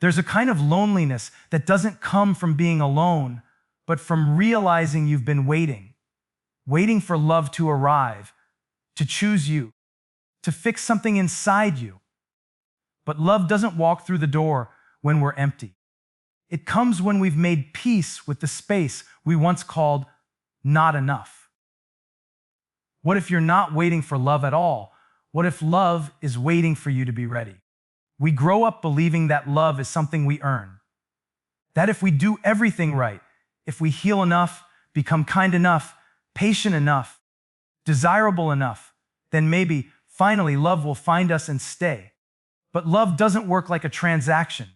There's a kind of loneliness that doesn't come from being alone, but from realizing you've been waiting for love to arrive, to choose you, to fix something inside you. But love doesn't walk through the door when we're empty. It comes when we've made peace with the space we once called not enough. What if you're not waiting for love at all? What if love is waiting for you to be ready? We grow up believing that love is something we earn. That if we do everything right, if we heal enough, become kind enough, patient enough, desirable enough, then maybe, finally, love will find us and stay. But love doesn't work like a transaction.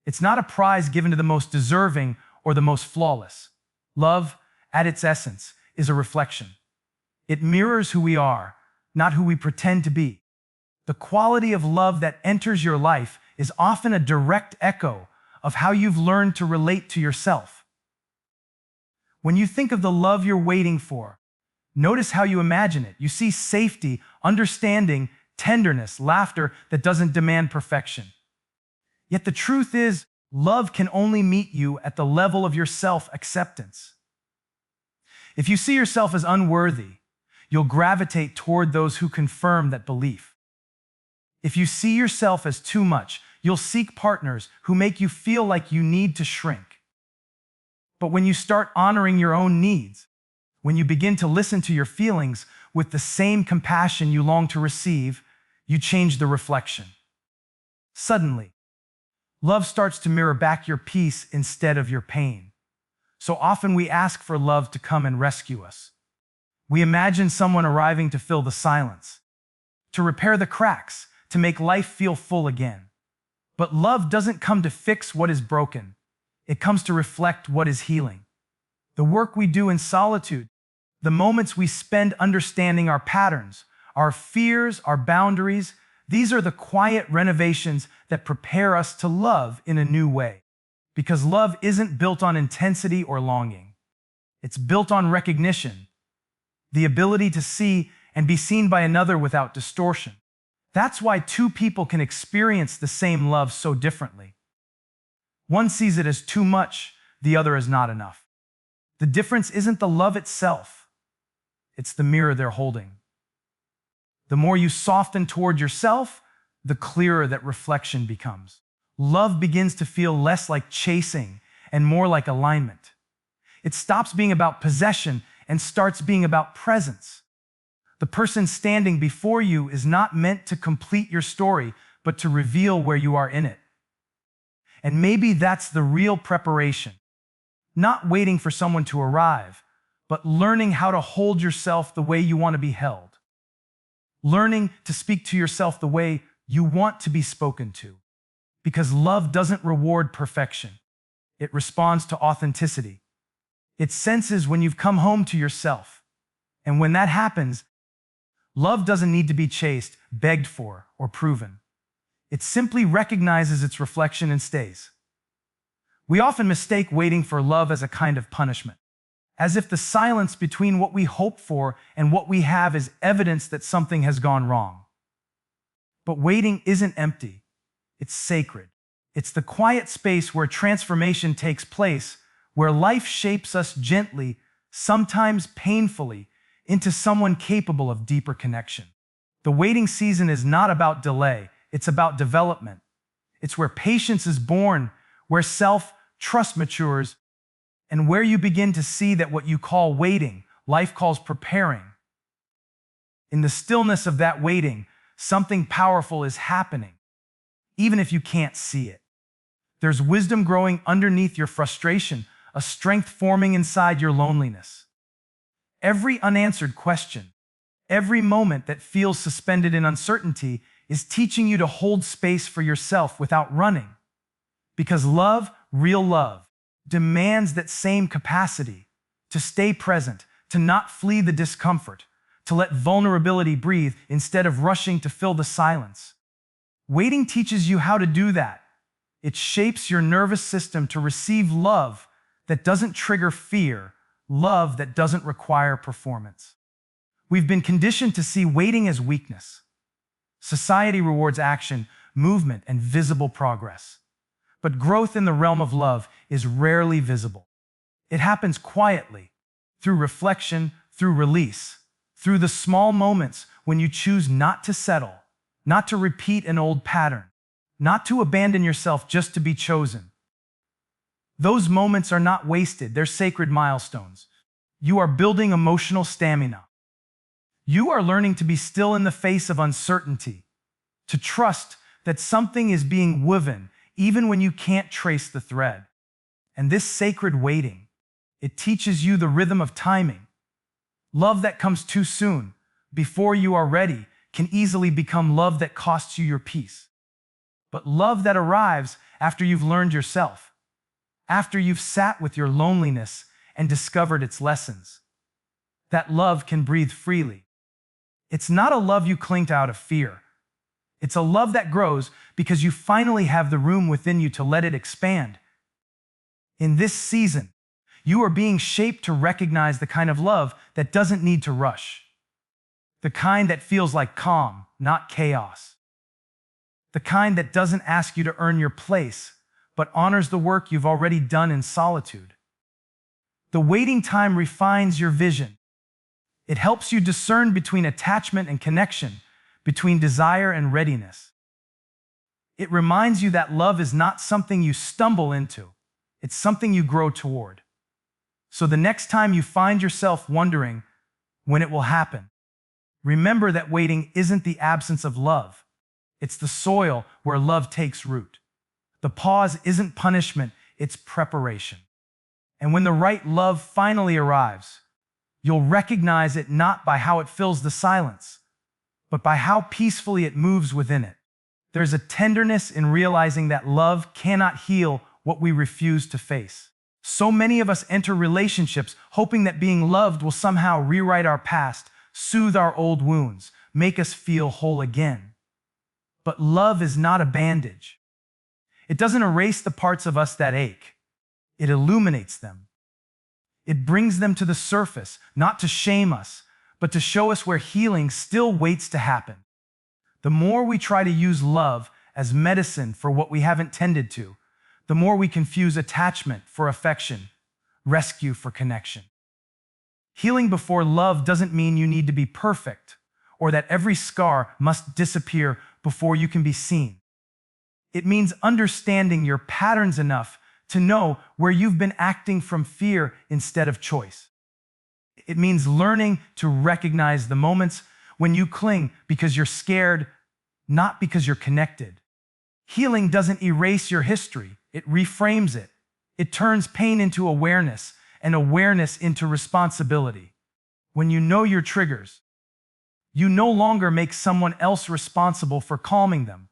It's not a prize given to the most deserving or the most flawless. Love, at its essence, is a reflection. It mirrors who we are, not who we pretend to be. The quality of love that enters your life is often a direct echo of how you've learned to relate to yourself. When you think of the love you're waiting for, notice how you imagine it. You see safety, understanding, tenderness, laughter that doesn't demand perfection. Yet the truth is, love can only meet you at the level of your self-acceptance. If you see yourself as unworthy, you'll gravitate toward those who confirm that belief. If you see yourself as too much, you'll seek partners who make you feel like you need to shrink. But when you start honoring your own needs, when you begin to listen to your feelings with the same compassion you long to receive, you change the reflection. Suddenly, love starts to mirror back your peace instead of your pain. So often we ask for love to come and rescue us. We imagine someone arriving to fill the silence, to repair the cracks, to make life feel full again. But love doesn't come to fix what is broken. It comes to reflect what is healing. The work we do in solitude, the moments we spend understanding our patterns, our fears, our boundaries, these are the quiet renovations that prepare us to love in a new way. Because love isn't built on intensity or longing. It's built on recognition, the ability to see and be seen by another without distortion. That's why two people can experience the same love so differently. One sees it as too much, the other as not enough. The difference isn't the love itself, it's the mirror they're holding. The more you soften toward yourself, the clearer that reflection becomes. Love begins to feel less like chasing and more like alignment. It stops being about possession and starts being about presence. The person standing before you is not meant to complete your story, but to reveal where you are in it. And maybe that's the real preparation. Not waiting for someone to arrive, but learning how to hold yourself the way you want to be held. Learning to speak to yourself the way you want to be spoken to. Because love doesn't reward perfection. It responds to authenticity. It senses when you've come home to yourself. And when that happens, love doesn't need to be chased, begged for, or proven. It simply recognizes its reflection and stays. We often mistake waiting for love as a kind of punishment, as if the silence between what we hope for and what we have is evidence that something has gone wrong. But waiting isn't empty. It's sacred. It's the quiet space where transformation takes place, where life shapes us gently, sometimes painfully, into someone capable of deeper connection. The waiting season is not about delay, it's about development. It's where patience is born, where self-trust matures, and where you begin to see that what you call waiting, life calls preparing. In the stillness of that waiting, something powerful is happening, even if you can't see it. There's wisdom growing underneath your frustration, a strength forming inside your loneliness. Every unanswered question, every moment that feels suspended in uncertainty is teaching you to hold space for yourself without running. Because love, real love, demands that same capacity to stay present, to not flee the discomfort, to let vulnerability breathe instead of rushing to fill the silence. Waiting teaches you how to do that. It shapes your nervous system to receive love that doesn't trigger fear, love that doesn't require performance. We've been conditioned to see waiting as weakness. Society rewards action, movement, and visible progress. But growth in the realm of love is rarely visible. It happens quietly, through reflection, through release, through the small moments when you choose not to settle, not to repeat an old pattern, not to abandon yourself just to be chosen. Those moments are not wasted, they're sacred milestones. You are building emotional stamina. You are learning to be still in the face of uncertainty, to trust that something is being woven even when you can't trace the thread. And this sacred waiting, it teaches you the rhythm of timing. Love that comes too soon, before you are ready, can easily become love that costs you your peace. But love that arrives after you've learned yourself, after you've sat with your loneliness and discovered its lessons, that love can breathe freely. It's not a love you cling to out of fear. It's a love that grows because you finally have the room within you to let it expand. In this season, you are being shaped to recognize the kind of love that doesn't need to rush. The kind that feels like calm, not chaos. The kind that doesn't ask you to earn your place, but honors the work you've already done in solitude. The waiting time refines your vision. It helps you discern between attachment and connection, between desire and readiness. It reminds you that love is not something you stumble into, it's something you grow toward. So the next time you find yourself wondering when it will happen, remember that waiting isn't the absence of love. It's the soil where love takes root. The pause isn't punishment, it's preparation. And when the right love finally arrives, you'll recognize it not by how it fills the silence, but by how peacefully it moves within it. There's a tenderness in realizing that love cannot heal what we refuse to face. So many of us enter relationships hoping that being loved will somehow rewrite our past, soothe our old wounds, make us feel whole again. But love is not a bandage. It doesn't erase the parts of us that ache. It illuminates them. It brings them to the surface, not to shame us, but to show us where healing still waits to happen. The more we try to use love as medicine for what we haven't tended to, the more we confuse attachment for affection, rescue for connection. Healing before love doesn't mean you need to be perfect, or that every scar must disappear before you can be seen. It means understanding your patterns enough to know where you've been acting from fear instead of choice. It means learning to recognize the moments when you cling because you're scared, not because you're connected. Healing doesn't erase your history, it reframes it. It turns pain into awareness, and awareness into responsibility. When you know your triggers, you no longer make someone else responsible for calming them.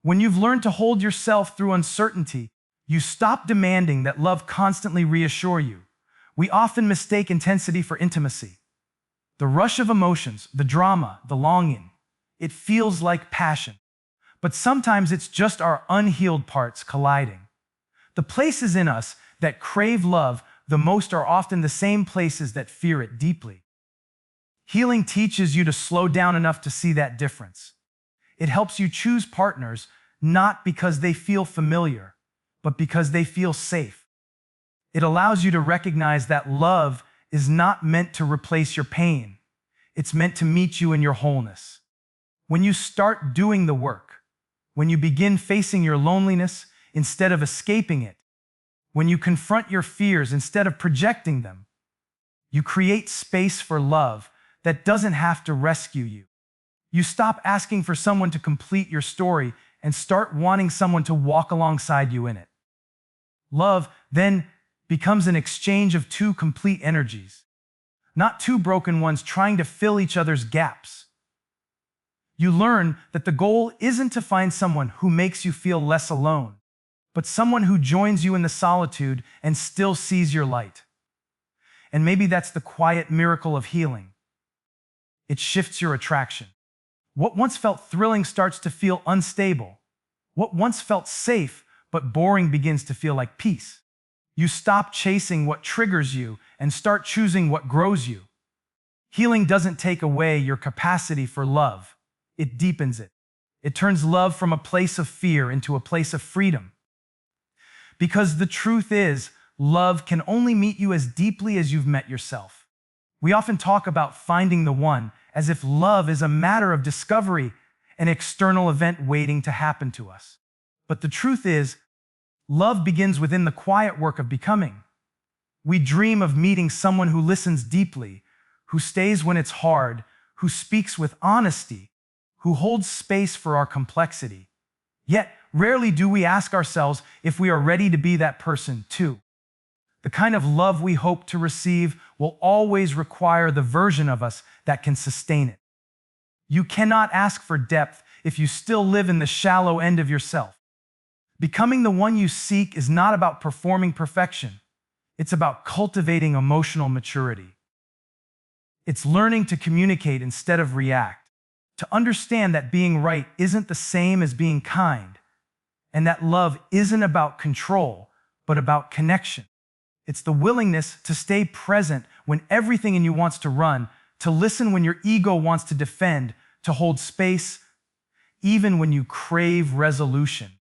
When you've learned to hold yourself through uncertainty, you stop demanding that love constantly reassure you. We often mistake intensity for intimacy. The rush of emotions, the drama, the longing, it feels like passion. But sometimes it's just our unhealed parts colliding. The places in us that crave love the most are often the same places that fear it deeply. Healing teaches you to slow down enough to see that difference. It helps you choose partners not because they feel familiar, but because they feel safe. It allows you to recognize that love is not meant to replace your pain. It's meant to meet you in your wholeness. When you start doing the work, when you begin facing your loneliness instead of escaping it, when you confront your fears instead of projecting them, you create space for love that doesn't have to rescue you. You stop asking for someone to complete your story and start wanting someone to walk alongside you in it. Love then becomes an exchange of two complete energies, not two broken ones trying to fill each other's gaps. You learn that the goal isn't to find someone who makes you feel less alone, but someone who joins you in the solitude and still sees your light. And maybe that's the quiet miracle of healing. It shifts your attraction. What once felt thrilling starts to feel unstable. What once felt safe but boring begins to feel like peace. You stop chasing what triggers you and start choosing what grows you. Healing doesn't take away your capacity for love. It deepens it. It turns love from a place of fear into a place of freedom. Because the truth is, love can only meet you as deeply as you've met yourself. We often talk about finding the one as if love is a matter of discovery, an external event waiting to happen to us. But the truth is, love begins within the quiet work of becoming. We dream of meeting someone who listens deeply, who stays when it's hard, who speaks with honesty, who holds space for our complexity. Yet, rarely do we ask ourselves if we are ready to be that person too. The kind of love we hope to receive will always require the version of us that can sustain it. You cannot ask for depth if you still live in the shallow end of yourself. Becoming the one you seek is not about performing perfection. It's about cultivating emotional maturity. It's learning to communicate instead of react, to understand that being right isn't the same as being kind, and that love isn't about control, but about connection. It's the willingness to stay present when everything in you wants to run, to listen when your ego wants to defend, to hold space, even when you crave resolution.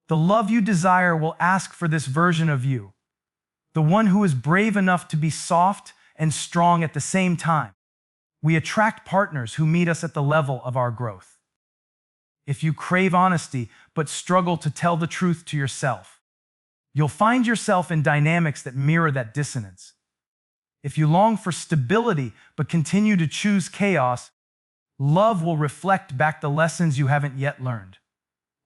The love you desire will ask for this version of you, the one who is brave enough to be soft and strong at the same time. We attract partners who meet us at the level of our growth. If you crave honesty but struggle to tell the truth to yourself, you'll find yourself in dynamics that mirror that dissonance. If you long for stability but continue to choose chaos, love will reflect back the lessons you haven't yet learned.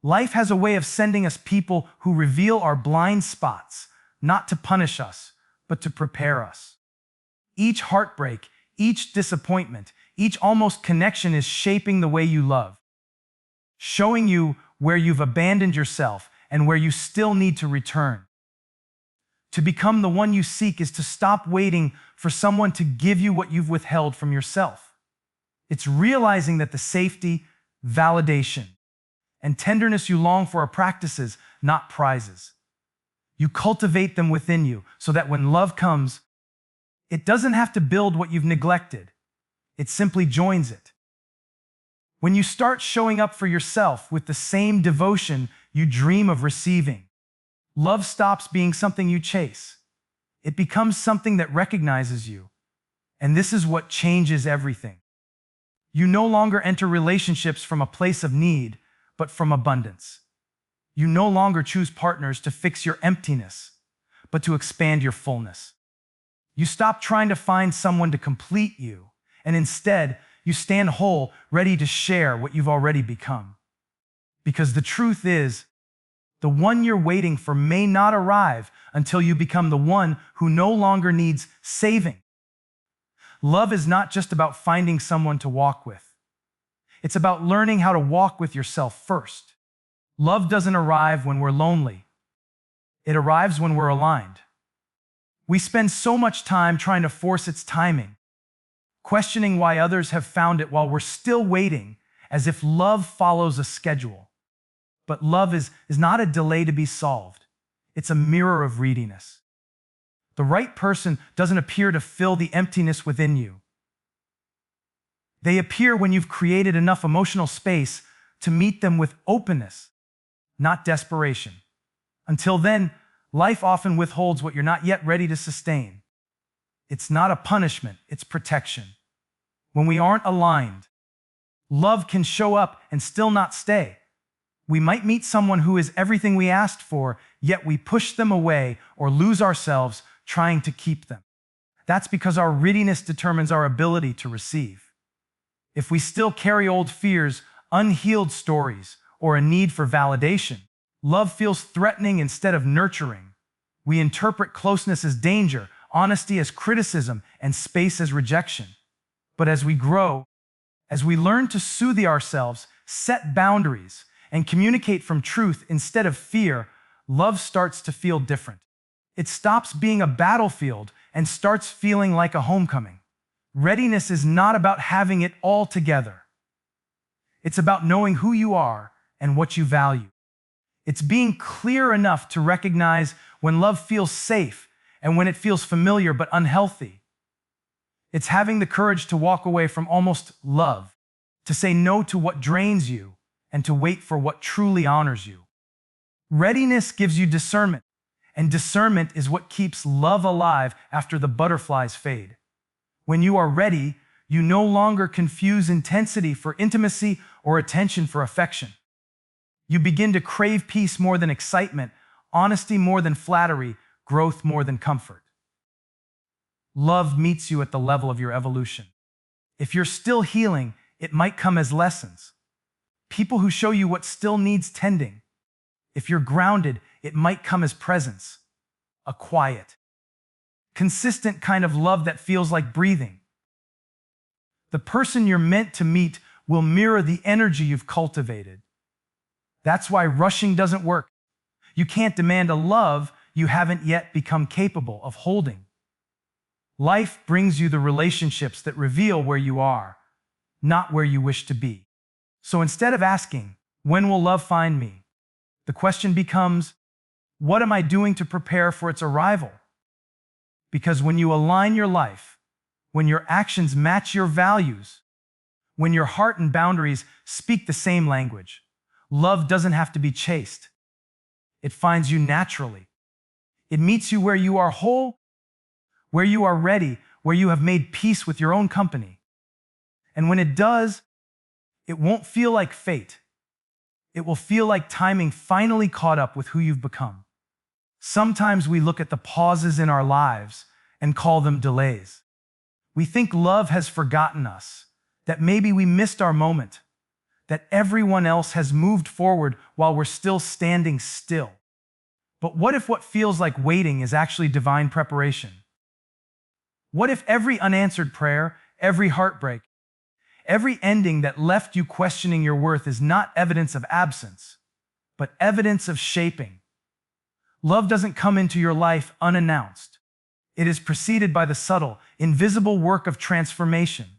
Life has a way of sending us people who reveal our blind spots, not to punish us, but to prepare us. Each heartbreak, each disappointment, each almost connection is shaping the way you love, showing you where you've abandoned yourself and where you still need to return. To become the one you seek is to stop waiting for someone to give you what you've withheld from yourself. It's realizing that the safety, validation, and tenderness you long for are practices, not prizes. You cultivate them within you so that when love comes, it doesn't have to build what you've neglected. It simply joins it. When you start showing up for yourself with the same devotion you dream of receiving, love stops being something you chase. It becomes something that recognizes you. And this is what changes everything. You no longer enter relationships from a place of need, but from abundance. You no longer choose partners to fix your emptiness, but to expand your fullness. You stop trying to find someone to complete you, and instead, you stand whole, ready to share what you've already become. Because the truth is, the one you're waiting for may not arrive until you become the one who no longer needs saving. Love is not just about finding someone to walk with. It's about learning how to walk with yourself first. Love doesn't arrive when we're lonely. It arrives when we're aligned. We spend so much time trying to force its timing, questioning why others have found it while we're still waiting, as if love follows a schedule. But love is not a delay to be solved. It's a mirror of readiness. The right person doesn't appear to fill the emptiness within you. They appear when you've created enough emotional space to meet them with openness, not desperation. Until then, life often withholds what you're not yet ready to sustain. It's not a punishment, it's protection. When we aren't aligned, love can show up and still not stay. We might meet someone who is everything we asked for, yet we push them away or lose ourselves trying to keep them. That's because our readiness determines our ability to receive. If we still carry old fears, unhealed stories, or a need for validation, love feels threatening instead of nurturing. We interpret closeness as danger, honesty as criticism, and space as rejection. But as we grow, as we learn to soothe ourselves, set boundaries, and communicate from truth instead of fear, love starts to feel different. It stops being a battlefield and starts feeling like a homecoming. Readiness is not about having it all together. It's about knowing who you are and what you value. It's being clear enough to recognize when love feels safe and when it feels familiar but unhealthy. It's having the courage to walk away from almost love, to say no to what drains you, and to wait for what truly honors you. Readiness gives you discernment, and discernment is what keeps love alive after the butterflies fade. When you are ready, you no longer confuse intensity for intimacy or attention for affection. You begin to crave peace more than excitement, honesty more than flattery, growth more than comfort. Love meets you at the level of your evolution. If you're still healing, it might come as lessons. People who show you what still needs tending. If you're grounded, it might come as presence. A quiet, consistent kind of love that feels like breathing. The person you're meant to meet will mirror the energy you've cultivated. That's why rushing doesn't work. You can't demand a love you haven't yet become capable of holding. Life brings you the relationships that reveal where you are, not where you wish to be. So instead of asking, "When will love find me?" the question becomes, "What am I doing to prepare for its arrival?" Because when you align your life, when your actions match your values, when your heart and boundaries speak the same language, love doesn't have to be chased. It finds you naturally. It meets you where you are whole, where you are ready, where you have made peace with your own company. And when it does, it won't feel like fate. It will feel like timing finally caught up with who you've become. Sometimes we look at the pauses in our lives and call them delays. We think love has forgotten us, that maybe we missed our moment, that everyone else has moved forward while we're still standing still. But what if what feels like waiting is actually divine preparation? What if every unanswered prayer, every heartbreak, every ending that left you questioning your worth is not evidence of absence, but evidence of shaping? Love doesn't come into your life unannounced. It is preceded by the subtle, invisible work of transformation.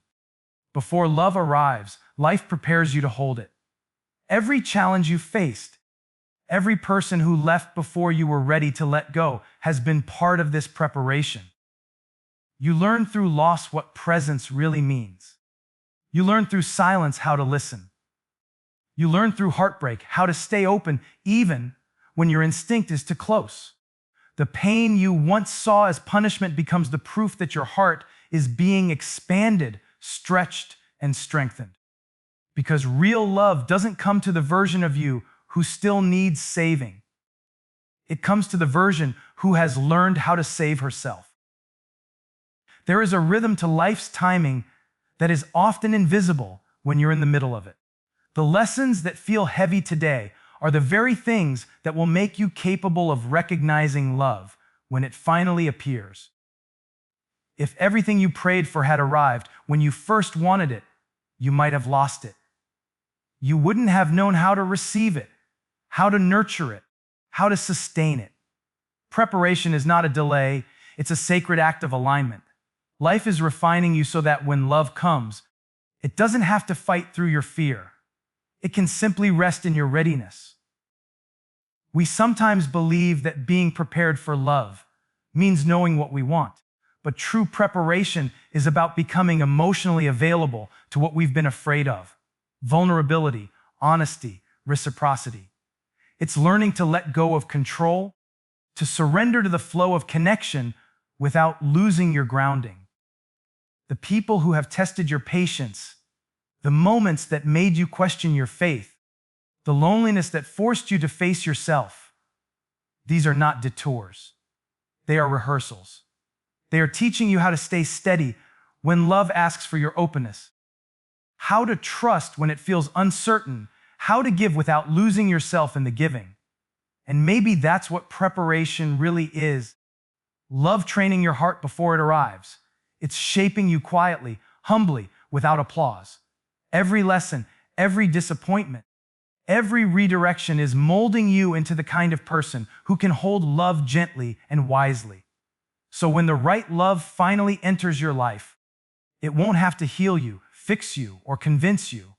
Before love arrives, life prepares you to hold it. Every challenge you faced, every person who left before you were ready to let go has been part of this preparation. You learn through loss what presence really means. You learn through silence how to listen. You learn through heartbreak how to stay open even when your instinct is to close. The pain you once saw as punishment becomes the proof that your heart is being expanded, stretched, and strengthened. Because real love doesn't come to the version of you who still needs saving. It comes to the version who has learned how to save herself. There is a rhythm to life's timing that is often invisible when you're in the middle of it. The lessons that feel heavy today are the very things that will make you capable of recognizing love when it finally appears. If everything you prayed for had arrived when you first wanted it, you might have lost it. You wouldn't have known how to receive it, how to nurture it, how to sustain it. Preparation is not a delay, it's a sacred act of alignment. Life is refining you so that when love comes, it doesn't have to fight through your fear. It can simply rest in your readiness. We sometimes believe that being prepared for love means knowing what we want, but true preparation is about becoming emotionally available to what we've been afraid of: vulnerability, honesty, reciprocity. It's learning to let go of control, to surrender to the flow of connection without losing your grounding. The people who have tested your patience, the moments that made you question your faith, the loneliness that forced you to face yourself, these are not detours. They are rehearsals. They are teaching you how to stay steady when love asks for your openness, how to trust when it feels uncertain, how to give without losing yourself in the giving. And maybe that's what preparation really is. Love training your heart before it arrives. It's shaping you quietly, humbly, without applause. Every lesson, every disappointment, every redirection is molding you into the kind of person who can hold love gently and wisely. So when the right love finally enters your life, it won't have to heal you, fix you, or convince you.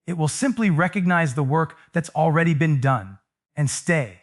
It will simply recognize the work that's already been done and stay.